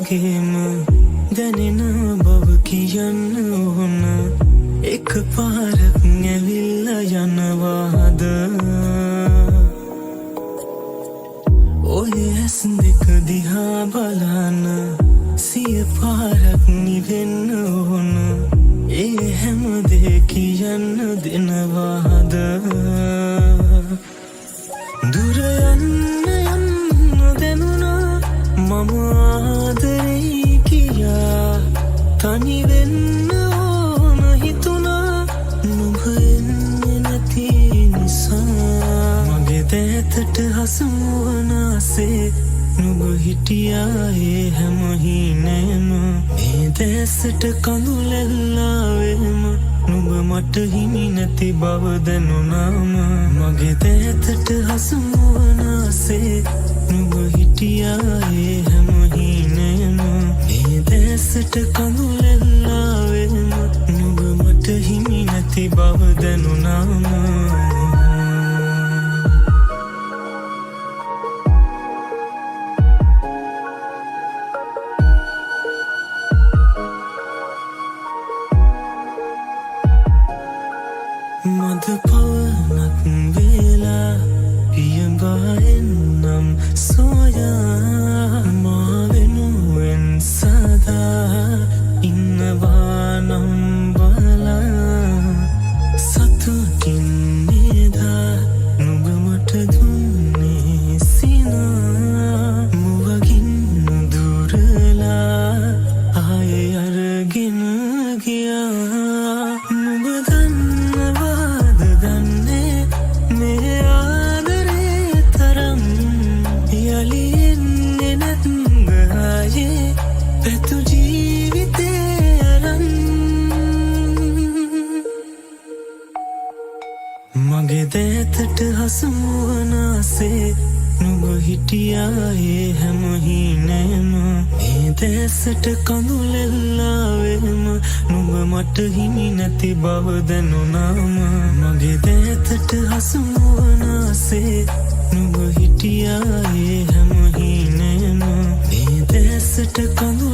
වගේම දැනෙන බව කියන්න ඕන එක පාරක් ඇවිල්ලා යනවාද ඔය ඇස් දෙක දිහා බලන සිය පාරක් නිවෙන්න ඕන ඒ හැම දේ කියන්න දෙනවාද දුර යන්න දැනුණා මම ආදරේ කියා තනි වෙන්න ඕන හිතුණා නුඹ එන්නේ නැති නිසා මගේ දැතට හසුවන ආසේ නුඹ හිටියා ඒ හැම හිනේම මේ දැසට කඳුලැල්ලාවෙම නුඹ මට හිමි නැති බව දැනුණාම මගේ දැතට හසුවන ආසේ නුඹ හිටියා ඒ හැම හිනේම මේ දැසට කඳුලැල්ලාවෙම නුඹ මට හිමි නැති බව දැනුණාම මද පවනක් වෙලා පියඹා එන්නම් සොයා මා වෙනුවෙන් සදා ඉන්නවා නම් බලා සතුටින් නිදා නුඹ මට දුන්නේ සිනා මුවගින් දුරලා ආයේ අරගෙන ගියා නුඹ දන්නවාද දන්නේ මේ ආදරේ තරම් යලි එන්නේ නැත්ද ආයේ පැතු ජීවිතේ අරන් මගේ දැතට හසුවන ආසේ නුඹ හිටියා ඒ හැම හිනේම මේ දැසට කඳුලැල්ලාවෙම නුඹ මට හිමි නැති බව දැනුණාම මගේ දැතට හසුවන ආසේ නුඹ හිටියා ඒ හැම හිනේම මේ දැසට කඳුලැල්ලාවෙම